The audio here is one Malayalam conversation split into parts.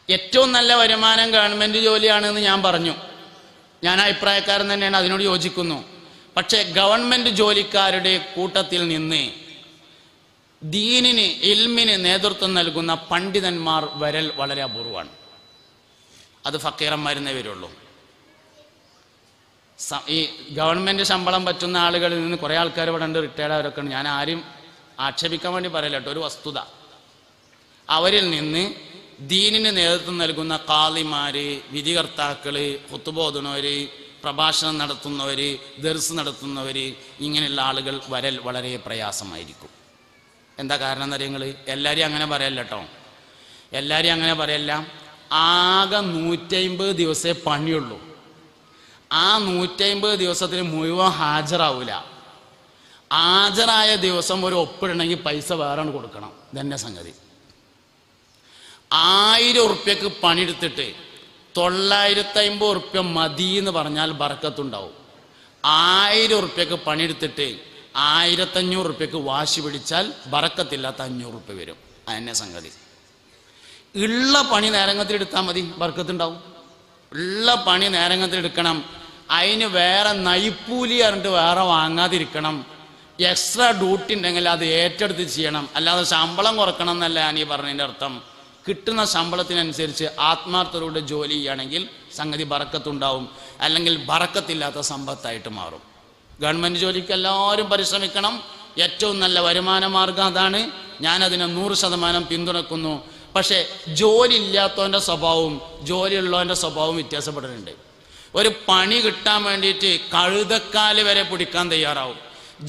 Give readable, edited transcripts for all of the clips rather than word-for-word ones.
ഏറ്റവും നല്ല വരുമാനം ഗവൺമെൻറ് ജോലിയാണെന്ന് ഞാൻ പറഞ്ഞു. ഞാൻ അഭിപ്രായക്കാരൻ തന്നെയാണ്, അതിനോട് യോജിക്കുന്നു. പക്ഷേ ഗവൺമെൻറ് ജോലിക്കാരുടെ കൂട്ടത്തിൽ നിന്ന് ദീനിന് ഇൽമിന് നേതൃത്വം നൽകുന്ന പണ്ഡിതന്മാർ വരൽ വളരെ അപൂർവമാണ്. അത് ഫക്കീറന്മാരെന്നേ വരുള്ളൂ. ഈ ഗവൺമെൻറ് ശമ്പളം പറ്റുന്ന ആളുകളിൽ നിന്ന് കുറേ ആൾക്കാർ ഇവിടെ ഉണ്ട്, റിട്ടയർഡ് അവരൊക്കെ ഉണ്ട്. ഞാൻ ആരും ആക്ഷേപിക്കാൻ വേണ്ടി പറയില്ല കേട്ടോ, ഒരു വസ്തുത. അവരിൽ നിന്ന് ദീനിന് നേതൃത്വം നൽകുന്ന ഖാളിമാർ, വിധികർത്താക്കൾ, ഖുത്ബോദുന്നവർ, പ്രഭാഷണം നടത്തുന്നവർ, ദർസ് നടത്തുന്നവർ, ഇങ്ങനെയുള്ള ആളുകൾ വരൽ വളരെ പ്രയാസമായിരിക്കും. എന്താ കാരണം എന്നറിയങ്ങൾ? എല്ലാവരും അങ്ങനെ പറയല്ല കേട്ടോ, എല്ലാവരും അങ്ങനെ പറയല്ല. ആകെ 150 ദിവസമേ പണിയുള്ളൂ. ആ 150 ദിവസത്തിന് മുഴുവൻ ഹാജരാവില്ല. ഹാജരായ ദിവസം ഒരു ഒപ്പിടണമെങ്കിൽ പൈസ വേറെ കൊടുക്കണം. ഇതന്നെ സംഗതി. 1000 ഉറുപ്പ്യക്ക് പണിയെടുത്തിട്ട് 950 ഉറുപ്പ്യ മതി എന്ന് പറഞ്ഞാൽ ബർക്കത്തുണ്ടാവും. 1000 ഉറുപ്പ്യക്ക് പണിയെടുത്തിട്ട് 1500 ഉറുപ്പ്യക്ക് വാശി പിടിച്ചാൽ ബർക്കത്തില്ലാത്ത 500 ഉറുപ്പ്യ വരും. അതന്നെ സംഗതി. ഉള്ള പണി നേരങ്ങത്തിൽ എടുത്താൽ മതി, ബർക്കത്തുണ്ടാവും. ഉള്ള പണി നേരങ്ങത്തിൽ എടുക്കണം. അതിന് വേറെ നൈപ്പൂലി പറഞ്ഞിട്ട് വേറെ വാങ്ങാതിരിക്കണം. എക്സ്ട്രാ ഡ്യൂട്ടി ഉണ്ടെങ്കിൽ അത് ഏറ്റെടുത്ത് ചെയ്യണം. അല്ലാതെ ശമ്പളം കുറക്കണം എന്നല്ല ഞാൻ ഈ പറഞ്ഞതിൻ്റെ അർത്ഥം. കിട്ടുന്ന ശമ്പളത്തിനനുസരിച്ച് ആത്മാർത്ഥതയോടെ ജോലി ചെയ്യുകയാണെങ്കിൽ സംഗതി ബറക്കത്തുണ്ടാവും. അല്ലെങ്കിൽ ബറക്കത്തില്ലാത്ത സമ്പത്തായിട്ട് മാറും. ഗവൺമെൻറ് ജോലിക്ക് എല്ലാവരും പരിശ്രമിക്കണം. ഏറ്റവും നല്ല വരുമാന മാർഗം അതാണ്. ഞാനതിനെ 100% പിന്തുണക്കുന്നു. പക്ഷേ ജോലി ഇല്ലാത്തവൻ്റെ സ്വഭാവവും ജോലിയുള്ളവൻ്റെ സ്വഭാവവും വ്യത്യാസപ്പെടുന്നുണ്ട്. ഒരു പണി കിട്ടാൻ വേണ്ടിയിട്ട് കഴുതക്കാല് വരെ പിടിക്കാൻ തയ്യാറാവും.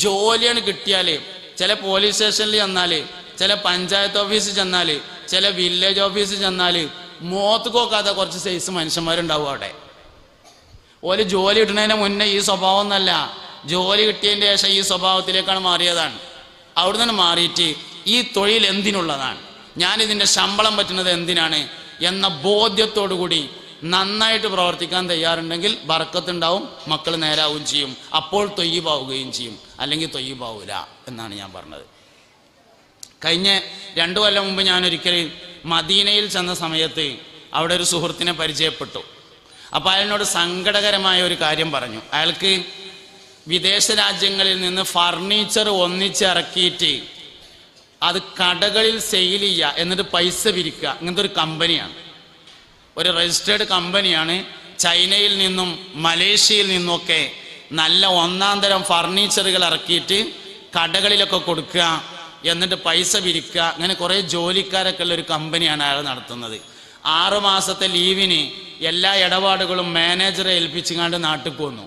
ജോലിയാണ് കിട്ടിയാൽ ചില പോലീസ് സ്റ്റേഷനിൽ ചെന്നാൽ, ചില പഞ്ചായത്ത് ഓഫീസിൽ ചെന്നാൽ, ചില വില്ലേജ് ഓഫീസിൽ ചെന്നാൽ മോത്ത് കോക്കാത്ത കുറച്ച് സൈസ് മനുഷ്യന്മാരുണ്ടാവും അവിടെ. ഒരു ജോലി കിട്ടുന്നതിന് മുന്നേ ഈ സ്വഭാവം ഒന്നല്ല, ജോലി കിട്ടിയതിൻ്റെ ശേഷം ഈ സ്വഭാവത്തിലേക്കാണ് മാറിയതാണ്. അവിടെ നിന്ന് മാറിയിട്ട് ഈ തൊഴിൽ എന്തിനുള്ളതാണ്, ഞാനിതിൻ്റെ ശമ്പളം പറ്റുന്നത് എന്തിനാണ് എന്ന ബോധ്യത്തോടു കൂടി നന്നായിട്ട് പ്രവർത്തിക്കാൻ തയ്യാറുണ്ടെങ്കിൽ ബർക്കത്തുണ്ടാവും, മക്കൾ നേരാവുകയും ചെയ്യും. അപ്പോൾ തൊയ്യിബാവുകയും ചെയ്യും, അല്ലെങ്കിൽ തൊയ്യിബാവൂല എന്നാണ് ഞാൻ പറഞ്ഞത്. കഴിഞ്ഞ 2 കൊല്ലം മുമ്പ് ഞാനൊരിക്കൽ മദീനയിൽ ചെന്ന സമയത്ത് അവിടെ ഒരു സുഹൃത്തിനെ പരിചയപ്പെട്ടു. അപ്പോൾ അയാളിനോട് സങ്കടകരമായ ഒരു കാര്യം പറഞ്ഞു. അയാൾക്ക് വിദേശ രാജ്യങ്ങളിൽ നിന്ന് ഫർണിച്ചർ ഒന്നിച്ചിറക്കിയിട്ട് അത് കടകളിൽ സെയിൽ ചെയ്യുക, എന്നിട്ട് പൈസ പിരിക്കുക, ഇങ്ങനത്തെ ഒരു കമ്പനിയാണ്. ഒരു രജിസ്റ്റേർഡ് കമ്പനിയാണ്. ചൈനയിൽ നിന്നും മലേഷ്യയിൽ നിന്നുമൊക്കെ നല്ല 1-ാം തരം ഫർണിച്ചറുകൾ ഇറക്കിയിട്ട് കടകളിലൊക്കെ കൊടുക്കുക, എന്നിട്ട് പൈസ പിരിക്കുക. അങ്ങനെ കുറേ ജോലിക്കാരൊക്കെ ഉള്ള ഒരു കമ്പനിയാണ് അയാൾ നടത്തുന്നത്. 6 മാസത്തെ ലീവിന് എല്ലാ ഇടപാടുകളും മാനേജറെ ഏൽപ്പിച്ചുകൊണ്ട് നാട്ടിൽ പോന്നു.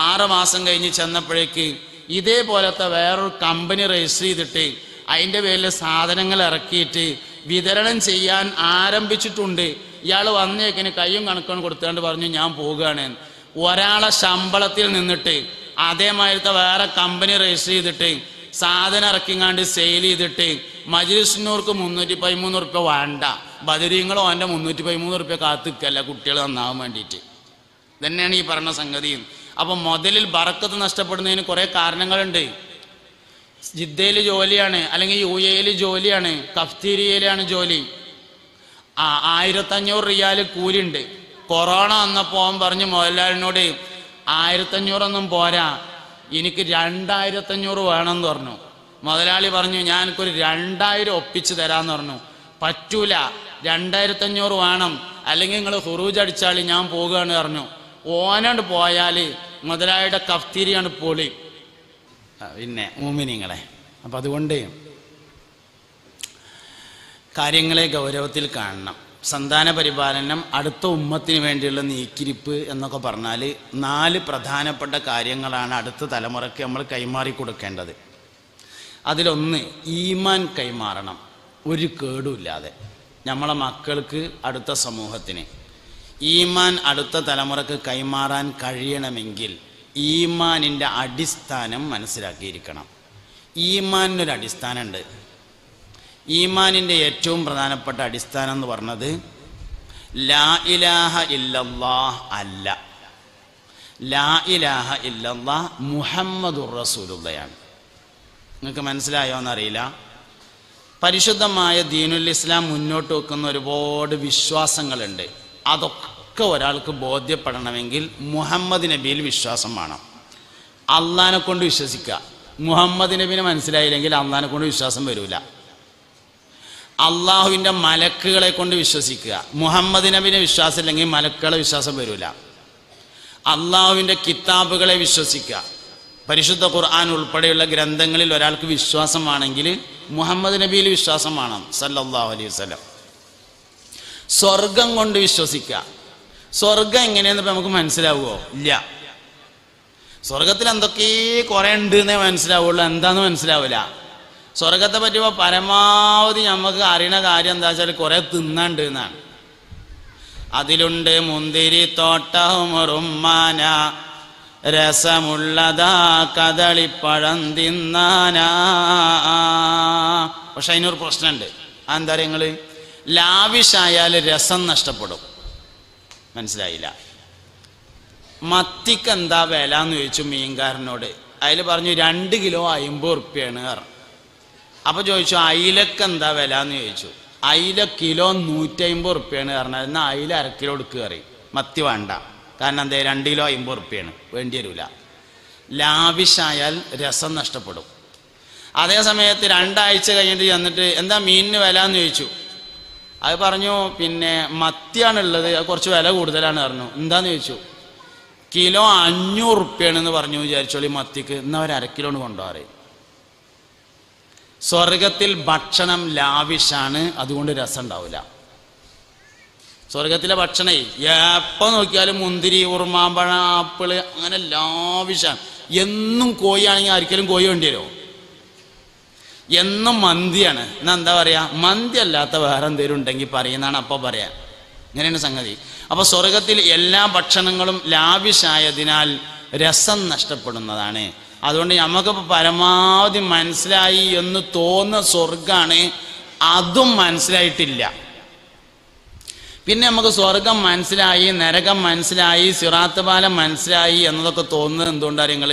6 മാസം കഴിഞ്ഞ് ചെന്നപ്പോഴേക്ക് ഇതേപോലത്തെ വേറൊരു കമ്പനി രജിസ്റ്റർ ചെയ്തിട്ട് അതിൻ്റെ പേരിൽ സാധനങ്ങൾ ഇറക്കിയിട്ട് വിതരണം ചെയ്യാൻ ആരംഭിച്ചിട്ടുണ്ട്. ഇയാൾ വന്നേക്കിന് കയ്യും കണക്കും കൊടുത്തുകൊണ്ട് പറഞ്ഞു ഞാൻ പോകുകയാണ്. ഒരാളെ ശമ്പളത്തിൽ നിന്നിട്ട് അതേമാതിരത്തെ വേറെ കമ്പനി രജിസ്റ്റർ ചെയ്തിട്ട് സാധനം ഇറക്കിങ്ങാണ്ട് സെയിൽ ചെയ്തിട്ട് മജ്‌ലിസുന്നൂർക്ക് 313 ഉറുപ്പ്യ വേണ്ട, ബദരീങ്ങളോ അവൻ്റെ 313 ഉറുപ്പ്യ കാത്തിക്കല്ല കുട്ടികൾ നന്നാവാൻ വേണ്ടിയിട്ട്. ഇതന്നെയാണ് ഈ പറഞ്ഞ സംഗതി. അപ്പം മുതലിൽ ബറക്കത്ത് നഷ്ടപ്പെടുന്നതിന് കുറേ കാരണങ്ങളുണ്ട്. ജിദ്ദയിൽ ജോലിയാണ്, അല്ലെങ്കിൽ UAE ജോലിയാണ്, കഫ്തീരിയയിലാണ് ജോലി. 1500 റിയാൽ കൂലിയുണ്ട്. കൊറോണ വന്നപ്പോൾ അവൻ പറഞ്ഞു മുതലാളിനോട് 1500 പോരാ, എനിക്ക് 2500 വേണമെന്ന് പറഞ്ഞു. മുതലാളി പറഞ്ഞു ഞാൻ എനിക്കൊരു 2000 ഒപ്പിച്ച് തരാമെന്ന് പറഞ്ഞു. പറ്റൂല, 2500 വേണം, അല്ലെങ്കിൽ നിങ്ങൾ ഹുറൂജ് അടിച്ചാൽ ഞാൻ പോകുകയാണ് പറഞ്ഞു. ഓനോട് പോയാൽ മുതലാളിയുടെ കഫ്തീരിയാണ് പൊളി. പിന്നെ മുഅ്മിനീങ്ങളെ, അപ്പം അതുകൊണ്ട് കാര്യങ്ങളെ ഗൗരവത്തിൽ കാണണം. സന്താന പരിപാലനം, അടുത്ത ഉമ്മത്തിന് വേണ്ടിയുള്ള നീക്കിരിപ്പ് എന്നൊക്കെ പറഞ്ഞാൽ 4 പ്രധാനപ്പെട്ട കാര്യങ്ങളാണ് അടുത്ത തലമുറയ്ക്ക് നമ്മൾ കൈമാറി കൊടുക്കേണ്ടത്. അതിലൊന്ന് ഈമാൻ കൈമാറണം, ഒരു കേടുമില്ലാതെ. നമ്മളെ മക്കൾക്ക്, അടുത്ത സമൂഹത്തിന് ഈമാൻ അടുത്ത തലമുറക്ക് കൈമാറാൻ കഴിയണമെങ്കിൽ ഈമാനിൻ്റെ അടിസ്ഥാനം മനസ്സിലാക്കിയിരിക്കണം. ഈമാനിനൊരു അടിസ്ഥാനമുണ്ട്. ഈമാനിൻ്റെ ഏറ്റവും പ്രധാനപ്പെട്ട അടിസ്ഥാനം എന്ന് പറഞ്ഞത് ലാ ഇലാഹ ഇല്ലല്ലാഹ് അല്ല, ലാ ഇലാഹ ഇല്ലല്ലാഹ് മുഹമ്മദുർ റസൂലുള്ളാഹിയാണ്. നിങ്ങൾക്ക് മനസ്സിലായോ എന്നറിയില്ല. പരിശുദ്ധമായ ദീനുൽ ഇസ്ലാം മുന്നോട്ട് വെക്കുന്ന ഒരുപാട് വിശ്വാസങ്ങളുണ്ട്. അതൊക്കെ ഒരാൾക്ക് ബോധ്യപ്പെടണമെങ്കിൽ മുഹമ്മദ് നബിയിൽ വിശ്വാസം വേണം. അള്ളാഹിനെ കൊണ്ട് വിശ്വസിക്കുക. മുഹമ്മദ് നബിനെ മനസ്സിലായില്ലെങ്കിൽ അള്ളാഹിനെ കൊണ്ട് വിശ്വാസം വരില്ല. അള്ളാഹുവിൻ്റെ മലക്കുകളെ കൊണ്ട് വിശ്വസിക്കുക. മുഹമ്മദ് നബിനെ വിശ്വാസം ഇല്ലെങ്കിൽ മലക്കുകളെ വിശ്വാസം വരില്ല. അള്ളാഹുവിൻ്റെ കിതാബുകളെ വിശ്വസിക്കുക. പരിശുദ്ധ ഖുർആൻ ഉൾപ്പെടെയുള്ള ഗ്രന്ഥങ്ങളിൽ ഒരാൾക്ക് വിശ്വാസമാണെങ്കിൽ മുഹമ്മദ് നബിയിൽ വിശ്വാസം വേണം സല്ലല്ലാഹു അലൈഹി വസല്ലം. സ്വർഗം കൊണ്ട് വിശ്വസിക്കുക. സ്വർഗം എങ്ങനെയെന്ന് ഇപ്പം നമുക്ക് മനസ്സിലാവുമോ? ഇല്ല. സ്വർഗത്തിൽ എന്തൊക്കെ കുറേ ഉണ്ട് എന്നേ മനസ്സിലാവുള്ളൂ, എന്താന്ന് മനസ്സിലാവില്ല. സ്വർഗത്തെ പറ്റിയപ്പോൾ പരമാവധി നമുക്ക് അറിയണ കാര്യം എന്താ വെച്ചാൽ കുറേ തിന്നുണ്ട് എന്നാണ്. അതിലുണ്ട് മുന്തിരി തോട്ടവും റുമ്മാന, രസമുള്ളതാ കദളിപ്പഴം തിന്നാനാ. പക്ഷെ അതിനൊരു പ്രശ്നമുണ്ട്. അതെന്താ പറയുക? നിങ്ങൾ ലാവിഷായാൽ രസം നഷ്ടപ്പെടും. മനസ്സിലായില്ല. മത്തിക്ക് എന്താ വില എന്ന് ചോദിച്ചു മീൻകാരനോട്. അതിൽ പറഞ്ഞു 2 കിലോ 50 ഉറുപ്പ്യാണ്. അപ്പോൾ ചോദിച്ചു അയിലക്ക് എന്താ വില എന്ന് ചോദിച്ചു. അയില കിലോ 150 ഉറുപ്പ്യാണ് പറഞ്ഞാൽ എന്നാൽ അയില 1/2 കിലോ എടുക്കുക അറിയും. മത്തി വേണ്ട, കാരണം എന്താ 2 കിലോ 50 ഉറുപ്പ്യാണ്, വേണ്ടി വരില്ല. ലാവിഷായാൽ രസം നഷ്ടപ്പെടും. അതേ സമയത്ത് 2 ആഴ്ച കഴിഞ്ഞിട്ട് ചെന്നിട്ട് എന്താ മീനിന് വില എന്ന് ചോദിച്ചു. അത് പറഞ്ഞു പിന്നെ മത്തിയാണുള്ളത്, അത് കുറച്ച് വില കൂടുതലാണ് പറഞ്ഞു. എന്താന്ന് ചോദിച്ചു. കിലോ 500 ഉറുപ്പ്യാണെന്ന് പറഞ്ഞു. വിചാരിച്ചോളി മത്തിക്ക്. എന്നാൽ അവർ 1/2 കിലോന് കൊണ്ടുപോകാറ്. സ്വർഗത്തിൽ ഭക്ഷണം ലാവിഷാണ്, അതുകൊണ്ട് രസം ഉണ്ടാവില്ല. സ്വർഗത്തിലെ ഭക്ഷണേ എപ്പോൾ നോക്കിയാലും മുന്തിരി, ഉറുമാമ്പഴം, ആപ്പിള്, അങ്ങനെ ലാവിഷാണ്. എന്നും കോഴിയാണെങ്കിൽ ആർക്കെങ്കിലും കോഴി വേണ്ടി വരുമോ? എന്നും മന്തിയാണ്. എന്നാ എന്താ പറയാ? മന്തി അല്ലാത്ത വേറെ എന്തെങ്കിലും ഉണ്ടെങ്കിൽ പറയുന്നതാണ് അപ്പോൾ പറയാം. ഇങ്ങനെയാണ് സംഗതി. അപ്പോൾ സ്വർഗത്തിൽ എല്ലാ ഭക്ഷണങ്ങളും ലാവിഷായതിനാൽ രസം നഷ്ടപ്പെടുന്നതാണ്. അതുകൊണ്ട് നമുക്കിപ്പോൾ പരമാവധി മനസ്സിലായി എന്ന് തോന്നുന്ന സ്വർഗമാണ്, അതും മനസ്സിലായിട്ടില്ല. പിന്നെ നമുക്ക് സ്വർഗം മനസ്സിലായി, നരകം മനസ്സിലായി, സിറാത്ത് പാലം മനസ്സിലായി എന്നതൊക്കെ തോന്നുന്നത് എന്തുകൊണ്ടാണ്? നിങ്ങൾ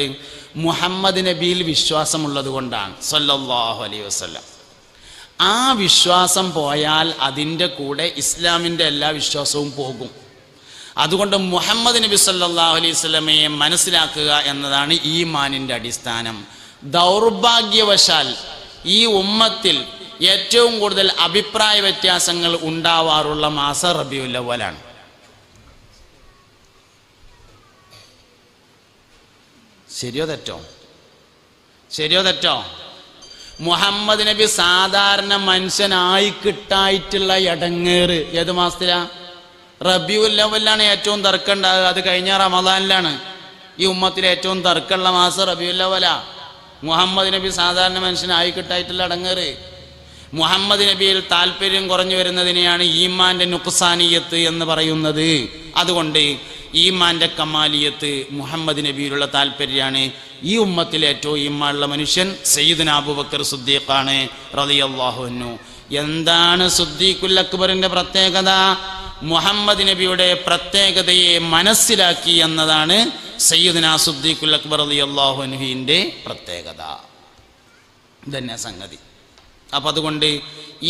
മുഹമ്മദ് നബിയിൽ വിശ്വാസമുള്ളത് കൊണ്ടാണ് സല്ലല്ലാഹു അലൈഹി വസല്ലം. ആ വിശ്വാസം പോയാൽ അതിൻ്റെ കൂടെ ഇസ്ലാമിൻ്റെ എല്ലാ വിശ്വാസവും പോകും. അതുകൊണ്ട് മുഹമ്മദ് നബി സല്ലല്ലാഹു അലൈഹി വസല്ലമയെ മനസ്സിലാക്കുക എന്നതാണ് ഈമാനിൻ്റെ അടിസ്ഥാനം. ദൗർഭാഗ്യവശാൽ ഈ ഉമ്മത്തിൽ ഏറ്റവും കൂടുതൽ അഭിപ്രായ വ്യത്യാസങ്ങൾ ഉണ്ടാവാറുള്ള മാസം റബീഉൽ അവ്വലാണ്. ശരിയോ തെറ്റോ? ശരിയോ തെറ്റോ? മുഹമ്മദ് നബി സാധാരണ മനുഷ്യനായി കിട്ടായിട്ടുള്ള ഇടങ്ങേറ് ഏത് മാസത്തിലാ? റബീഉൽ അവ്വലാണ് ഏറ്റവും തർക്കം ഉണ്ടാകുക. അത് കഴിഞ്ഞ റമദാനിലാണ്. ഈ ഉമ്മത്തിൽ ഏറ്റവും തർക്കമുള്ള മാസം റബീഉൽ അവ്വലാ. മുഹമ്മദ് നബി സാധാരണ മനുഷ്യനായി കിട്ടായിട്ടുള്ള ഇടങ്ങേറ്. മുഹമ്മദ് നബിയിൽ താല്പര്യം കുറഞ്ഞു വരുന്നതിനെയാണ് ഈമാന്റെ നുക്സാനിയത്ത് എന്ന് പറയുന്നത്. അതുകൊണ്ട് ഈമാന്റെ കമാലിയത്ത് മുഹമ്മദ് നബിയിലുള്ള താല്പര്യമാണ്. ഈ ഉമ്മത്തിലെ ഏറ്റവും ഈമാനുള്ള മനുഷ്യൻ സയ്യിദുനാ അബൂബക്കർ സിദ്ദീഖാണ് റളിയല്ലാഹു അൻഹു. എന്താണ് സിദ്ദീഖുൽ അക്ബറിന്റെ പ്രത്യേകത? മുഹമ്മദ് നബിയുടെ പ്രത്യേകതയെ മനസ്സിലാക്കി എന്നതാണ് സയ്യിദുനാ സിദ്ദീഖുൽ അക്ബർ റളിയല്ലാഹു അൻഹുവിന്റെ പ്രത്യേകത. ഇതന്നെ സംഗതി. അപ്പം അതുകൊണ്ട്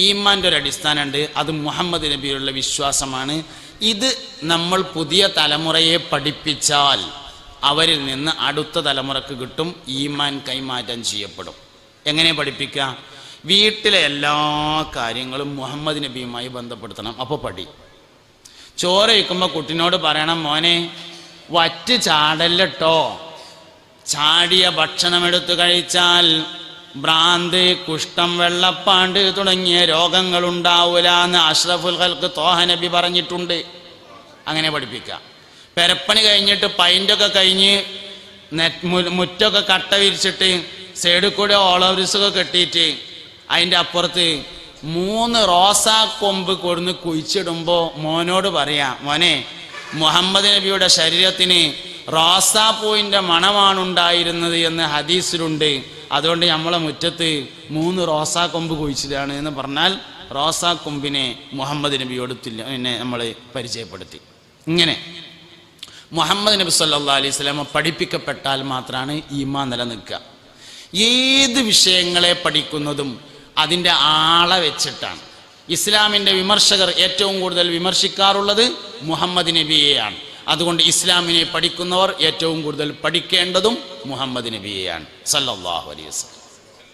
ഈമാൻ്റെ ഒരു അടിസ്ഥാനമുണ്ട്. അത് മുഹമ്മദ് നബിയുള്ള വിശ്വാസമാണ്. ഇത് നമ്മൾ പുതിയ തലമുറയെ പഠിപ്പിച്ചാൽ അവരിൽ നിന്ന് അടുത്ത തലമുറക്ക് കിട്ടും. ഈമാൻ കൈമാറ്റം ചെയ്യപ്പെടും. എങ്ങനെ പഠിപ്പിക്കുക? വീട്ടിലെ എല്ലാ കാര്യങ്ങളും മുഹമ്മദ് നബിയുമായി ബന്ധപ്പെടുത്തണം. അപ്പോൾ ചോറ് വയ്ക്കുമ്പോൾ കുട്ടിനോട് പറയണം, മോനെ വറ്റ് ചാടല്ലോ, ചാടിയ ഭക്ഷണം എടുത്തു കഴിച്ചാൽ ഭ്രാന്ത്, കുഷ്ഠം, വെള്ളപ്പാണ്ട് തുടങ്ങിയ രോഗങ്ങൾ ഉണ്ടാവൂല എന്ന് അഷ്റഫുൽ ഖൽഖ് ത്വാഹ നബി പറഞ്ഞിട്ടുണ്ട്. അങ്ങനെ പഠിപ്പിക്കുക. പെരപ്പണി കഴിഞ്ഞിട്ട് പൈൻ്റൊക്കെ കഴിഞ്ഞ് മുറ്റൊക്കെ കട്ട വിരിച്ചിട്ട് സൈഡിൽ കൂടെ ഓളോറിസൊക്കെ കെട്ടിയിട്ട് അതിൻ്റെ അപ്പുറത്ത് 3 റോസാ കൊമ്പ് കൊടുന്ന് കുഴിച്ചിടുമ്പോൾ മോനോട് പറയാം, മോനെ മുഹമ്മദ് നബിയുടെ ശരീരത്തിന് റോസാപ്പൂവിൻ്റെ മണമാണുണ്ടായിരുന്നത് എന്ന് ഹദീസിലുണ്ട്. അതുകൊണ്ട് നമ്മളെ മുറ്റത്ത് 3 റോസാ കൊമ്പ് കുഴിച്ചിട്ടാണ് എന്ന് പറഞ്ഞാൽ റോസാ കൊമ്പിനെ മുഹമ്മദ് നബിയോട് പിന്നെ നമ്മൾ പരിചയപ്പെടുത്തി. ഇങ്ങനെ മുഹമ്മദ് നബി സല്ലല്ലാഹു അലൈഹി വസല്ലം പഠിപ്പിക്കപ്പെട്ടാൽ മാത്രമാണ് ഈമാൻ നിലനിൽക്കുക. ഏത് വിഷയങ്ങളെ പഠിക്കുന്നതും അതിൻ്റെ ആളെ വെച്ചിട്ടാണ്. ഇസ്ലാമിൻ്റെ വിമർശകർ ഏറ്റവും കൂടുതൽ വിമർശിക്കാറുള്ളത് മുഹമ്മദ് നബിയെയാണ്. അതുകൊണ്ട് ഇസ്ലാമിനെ പഠിക്കുന്നവർ ഏറ്റവും കൂടുതൽ പഠിക്കേണ്ടതും മുഹമ്മദ് നബിയെയാണ് സല്ലല്ലാഹു അലൈഹി വസല്ലം.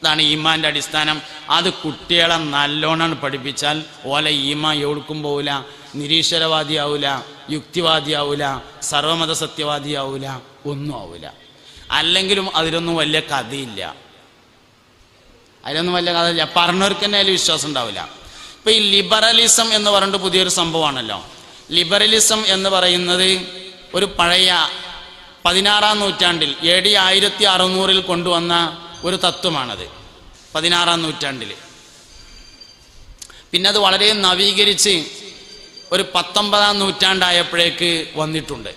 ഇതാണ് ഈമാൻ്റെ അടിസ്ഥാനം. അത് കുട്ടികളെ നല്ലോണം പഠിപ്പിച്ചാൽ ഓലെ ഈമാൻ എവിടേക്കും പോവില്ല, നിരീശ്വരവാദിയാവില്ല, യുക്തിവാദിയാവില്ല, സർവമത സത്യവാദിയാവില്ല, ഒന്നും ആവില്ല. അല്ലെങ്കിലും അതിലൊന്നും വലിയ കഥയില്ല, പറഞ്ഞവർക്ക് തന്നെ അതിൽ വിശ്വാസം ഉണ്ടാവില്ല. ഇപ്പം ഈ ലിബറലിസം എന്ന് പറഞ്ഞിട്ട് പുതിയൊരു സംഭവമാണല്ലോ. ലിബറലിസം എന്ന് പറയുന്നത് ഒരു പഴയ 16-ാം നൂറ്റാണ്ടിൽ AD 1600 കൊണ്ടുവന്ന ഒരു തത്വമാണത്. 16-ാം നൂറ്റാണ്ടിൽ പിന്നെ അത് വളരെ നവീകരിച്ച് ഒരു 19-ാം നൂറ്റാണ്ടായപ്പോഴേക്ക് വന്നിട്ടുണ്ട്.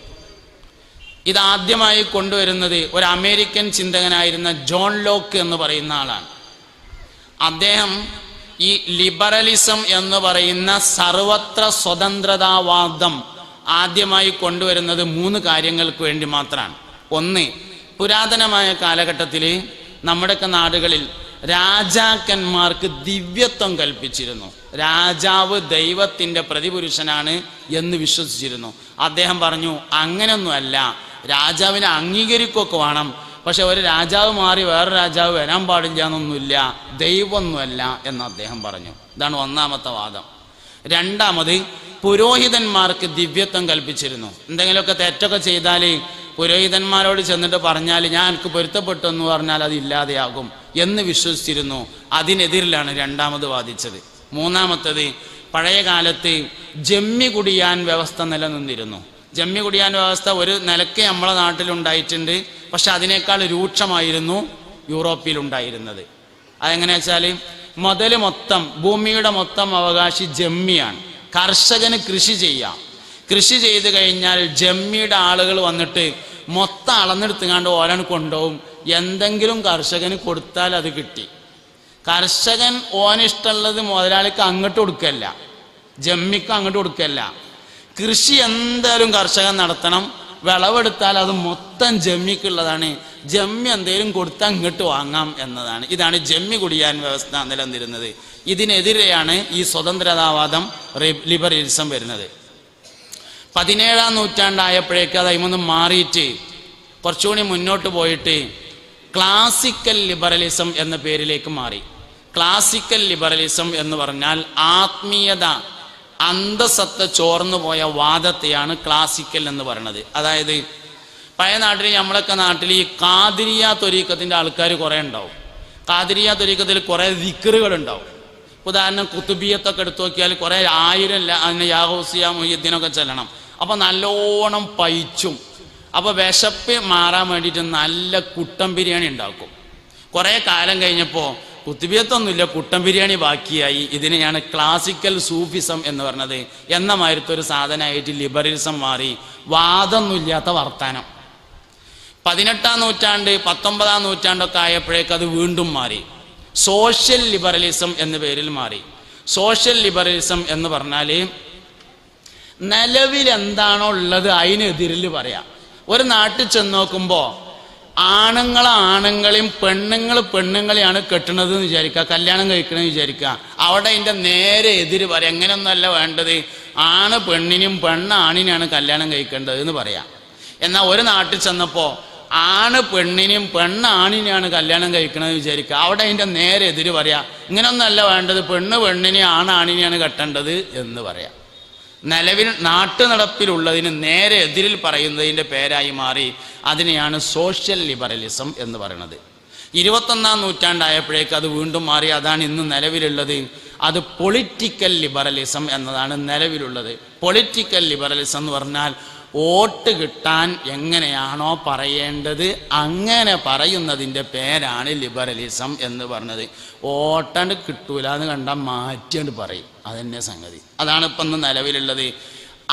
ഇതാദ്യമായി കൊണ്ടുവരുന്നത് ഒരു അമേരിക്കൻ ചിന്തകനായിരുന്ന ജോൺ ലോക്ക് എന്ന് പറയുന്ന ആളാണ്. അദ്ദേഹം ഈ ലിബറലിസം എന്ന് പറയുന്ന സർവത്ര സ്വതന്ത്രതാവാദം ആദ്യമായി കൊണ്ടുവരുന്നത് 3 കാര്യങ്ങൾക്ക് വേണ്ടി മാത്രമാണ്. ഒന്ന്, പുരാതനമായ കാലഘട്ടത്തിൽ നമ്മുടെയൊക്കെ നാടുകളിൽ രാജാക്കന്മാർക്ക് ദിവ്യത്വം കൽപ്പിച്ചിരുന്നു. രാജാവ് ദൈവത്തിൻ്റെ പ്രതിപുരുഷനാണ് എന്ന് വിശ്വസിച്ചിരുന്നു. അദ്ദേഹം പറഞ്ഞു, അങ്ങനെയൊന്നുമല്ല, രാജാവിനെ അംഗീകരിക്കുകയൊക്കെ വേണം, പക്ഷെ ഒരു രാജാവ് മാറി വേറെ രാജാവ് വരാൻ പാടില്ല എന്നൊന്നുമില്ല, ദൈവമൊന്നുമല്ല എന്ന് അദ്ദേഹം പറഞ്ഞു. ഇതാണ് ഒന്നാമത്തെ വാദം. രണ്ടാമത്, പുരോഹിതന്മാർക്ക് ദിവ്യത്വം കൽപ്പിച്ചിരുന്നു. എന്തെങ്കിലുമൊക്കെ തെറ്റൊക്കെ ചെയ്താൽ പുരോഹിതന്മാരോട് ചെന്നിട്ട് പറഞ്ഞാൽ ഞാൻ എനിക്ക് പൊരുത്തപ്പെട്ടു എന്ന് പറഞ്ഞാൽ അത് ഇല്ലാതെയാകും എന്ന് വിശ്വസിച്ചിരുന്നു. അതിനെതിരിലാണ് രണ്ടാമത് വാദിച്ചത്. മൂന്നാമത്തത്, പഴയ കാലത്ത് ജമ്മി കുടിയാൻ വ്യവസ്ഥ നിലനിന്നിരുന്നു. ജമ്മി കുടിയാൻ വ്യവസ്ഥ ഒരു നിലയ്ക്ക് നമ്മളെ നാട്ടിലുണ്ടായിട്ടുണ്ട്, പക്ഷെ അതിനേക്കാൾ രൂക്ഷമായിരുന്നു യൂറോപ്പിലുണ്ടായിരുന്നത്. അതെങ്ങനെയാ വെച്ചാൽ മുതൽ മൊത്തം, ഭൂമിയുടെ മൊത്തം അവകാശി ജമ്മിയാണ്. കർഷകന് കൃഷി ചെയ്യാം. കൃഷി ചെയ്ത് കഴിഞ്ഞാൽ ജമ്മിയുടെ ആളുകൾ വന്നിട്ട് മൊത്തം അളന്നെടുത്തുകൊണ്ട് ഓലാണ് കൊണ്ടുപോകും. എന്തെങ്കിലും കർഷകന് കൊടുത്താൽ അത് കിട്ടി. കർഷകൻ ഓനിഷ്ടമുള്ളത് മുതലാളിക്ക് അങ്ങോട്ട് കൊടുക്കല്ല, ജമ്മിക്ക് അങ്ങോട്ട് കൊടുക്കല്ല. കൃഷി എന്തായാലും കർഷകൻ നടത്തണം. വിളവെടുത്താൽ അത് മൊത്തം ജമ്മിക്കുള്ളതാണ്. ജമ്മി എന്തെങ്കിലും കൊടുത്താൽ ഇങ്ങോട്ട് വാങ്ങാം എന്നതാണ്. ഇതാണ് ജമ്മി കുടിയാൻ വ്യവസ്ഥ നിലനിന്നിരുന്നത്. ഇതിനെതിരെയാണ് ഈ സ്വതന്ത്രതാവാദം, ലിബറലിസം വരുന്നത്. 17-ാം നൂറ്റാണ്ടായപ്പോഴേക്ക് അത് അതിമൊന്ന് മാറിയിട്ട് കുറച്ചുകൂടി മുന്നോട്ട് പോയിട്ട് ക്ലാസിക്കൽ ലിബറലിസം എന്ന പേരിലേക്ക് മാറി. ക്ലാസിക്കൽ ലിബറലിസം എന്ന് പറഞ്ഞാൽ ആത്മീയത, അന്തസത്ത ചോർന്നു പോയ വാദത്തെയാണ് ക്ലാസിക്കൽ എന്ന് പറയുന്നത്. അതായത് പഴയ നാട്ടിൽ, നമ്മളൊക്കെ നാട്ടിൽ ഈ ഖാദിരിയ ത്വരീഖത്തിൻ്റെ ആൾക്കാർ കുറേ ഉണ്ടാവും. ഖാദിരിയ ത്വരീഖത്തിൽ കുറേ ദിക്റുകൾ ഉണ്ടാവും. ഉദാഹരണം കുത്തുബിയത്തൊക്കെ എടുത്തു നോക്കിയാൽ കുറേ 1000 അതിന് യാഹൂസിയ മുഹ്യിദ്ദീനൊക്കെ ചെല്ലണം. അപ്പോൾ നല്ലോണം പയിച്ചും. അപ്പോൾ വിശപ്പ് മാറാൻ വേണ്ടിയിട്ട് നല്ല കുട്ടൻ ബിരിയാണി ഉണ്ടാക്കും. കുറേ കാലം കഴിഞ്ഞപ്പോൾ കുത്തുബിയത്തൊന്നുമില്ല, കുട്ടൻ ബിരിയാണി ബാക്കിയായി. ഇതിനെയാണ് ക്ലാസിക്കൽ സൂഫിസം എന്ന് പറഞ്ഞത്. എന്ന മാതിരത്തൊരു സാധനമായിട്ട് ലിബറലിസം മാറി. വാദമൊന്നുമില്ലാത്ത വർത്താനം. 18-ാം നൂറ്റാണ്ട് 19-ാം നൂറ്റാണ്ടൊക്കെ ആയപ്പോഴേക്ക് അത് വീണ്ടും മാറി. സോഷ്യൽ ലിബറലിസം എന്ന പേരിൽ മാറി. സോഷ്യൽ ലിബറലിസം എന്ന് പറഞ്ഞാൽ നിലവിൽ എന്താണോ ഉള്ളത് അതിനെതിരിൽ പറയാം. ഒരു നാട്ടിൽ ചെന്ന് നോക്കുമ്പോൾ ആണുങ്ങളെയും പെണ്ണുങ്ങളെയാണ് കെട്ടണത് എന്ന് വിചാരിക്കുക, കല്യാണം കഴിക്കണമെന്ന് വിചാരിക്കുക. അവിടെ അതിൻ്റെ നേരെ എതിര് പറയാം. എങ്ങനെയൊന്നല്ല വേണ്ടത്, ആണ് പെണ്ണിനും പെണ്ണ് ആണിനെയാണ് കല്യാണം കഴിക്കേണ്ടത് എന്ന് പറയാം. എന്നാൽ ഒരു നാട്ടിൽ ചെന്നപ്പോൾ ആണ് പെണ്ണിനും പെണ്ണ് ആണിനെയാണ് കല്യാണം കഴിക്കണമെന്ന് വിചാരിക്കുക. അവിടെ അതിൻ്റെ നേരെ എതിര് പറയാം. ഇങ്ങനെയൊന്നല്ല വേണ്ടത്, പെണ്ണ് പെണ്ണിനെ ആണിനെയാണ് കെട്ടേണ്ടത് എന്ന് പറയാം. നിലവിൽ നാട്ടു നടപ്പിലുള്ളതിന് നേരെ എതിരിൽ പറയുന്നതിൻ്റെ പേരായി മാറി. അതിനെയാണ് സോഷ്യൽ ലിബറലിസം എന്ന് പറയുന്നത്. 21-ാം നൂറ്റാണ്ടായപ്പോഴേക്ക് അത് വീണ്ടും മാറി. അതാണ് ഇന്ന് നിലവിലുള്ളത്. അത് പൊളിറ്റിക്കൽ ലിബറലിസം എന്നതാണ് നിലവിലുള്ളത്. പൊളിറ്റിക്കൽ ലിബറലിസം എന്ന് പറഞ്ഞാൽ വോട്ട് കിട്ടാൻ എങ്ങനെയാണോ പറയേണ്ടത് അങ്ങനെ പറയുന്നതിൻ്റെ പേരാണ് ലിബറലിസം എന്ന് പറഞ്ഞത്. വോട്ടണ്ട് കിട്ടൂല എന്ന് കണ്ടാൽ മാറ്റിയാണ്ട് പറയും. അതന്നെ സംഗതി. അതാണ് ഇപ്പം ഇന്ന് നിലവിലുള്ളത്.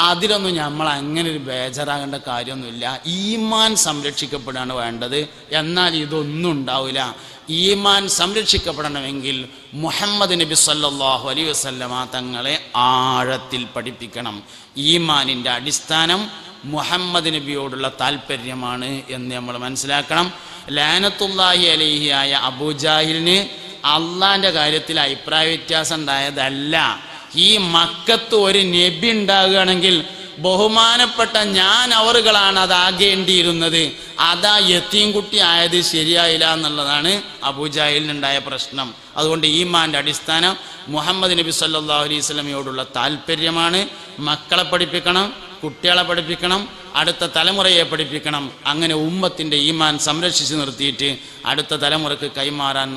അതിലൊന്നും നമ്മൾ അങ്ങനെ ഒരു ബേജാറാകേണ്ട കാര്യമൊന്നുമില്ല. ഈമാൻ സംരക്ഷിക്കപ്പെടാണ് വേണ്ടത്. എന്നാൽ ഇതൊന്നും ഉണ്ടാവില്ല. ഈമാൻ സംരക്ഷിക്കപ്പെടണമെങ്കിൽ മുഹമ്മദ് നബി സല്ലല്ലാഹു അലൈഹി വസല്ലമ തങ്ങളെ ആഴത്തിൽ പഠിപ്പിക്കണം. ഈമാനിൻ്റെ അടിസ്ഥാനം മുഹമ്മദ് നബിയോടുള്ള താല്പര്യമാണ് എന്ന് നമ്മൾ മനസ്സിലാക്കണം. ലാനത്തുല്ലാഹി അലൈഹി ആയ അബൂജാഹിലിന് അള്ളാന്റെ കാര്യത്തിൽ അഭിപ്രായ വ്യത്യാസം ഉണ്ടായതല്ല. ഈ മക്കത്ത് ഒരു നബി ഉണ്ടാകുകയാണെങ്കിൽ ബഹുമാനപ്പെട്ട ഞാൻ അവറുകളാണ് അതാകേണ്ടിയിരുന്നത്. അതാ യത്തീം കുട്ടി ആയത് ശരിയായില്ല എന്നുള്ളതാണ് അബൂജാഹിലിനുണ്ടായ പ്രശ്നം. അതുകൊണ്ട് ഈമാന്റെ അടിസ്ഥാനം മുഹമ്മദ് നബി സല്ലല്ലാഹു അലൈഹി വസല്ലമയോടുള്ള താല്പര്യമാണ്. മക്കളെ പഠിപ്പിക്കണം, കുട്ടികളെ പഠിപ്പിക്കണം, അടുത്ത തലമുറയെ പഠിപ്പിക്കണം. അങ്ങനെ ഉമ്മത്തിന്റെ ഈമാൻ സംരക്ഷിച്ച് നിർത്തിയിട്ട് അടുത്ത തലമുറക്ക് കൈമാറാൻ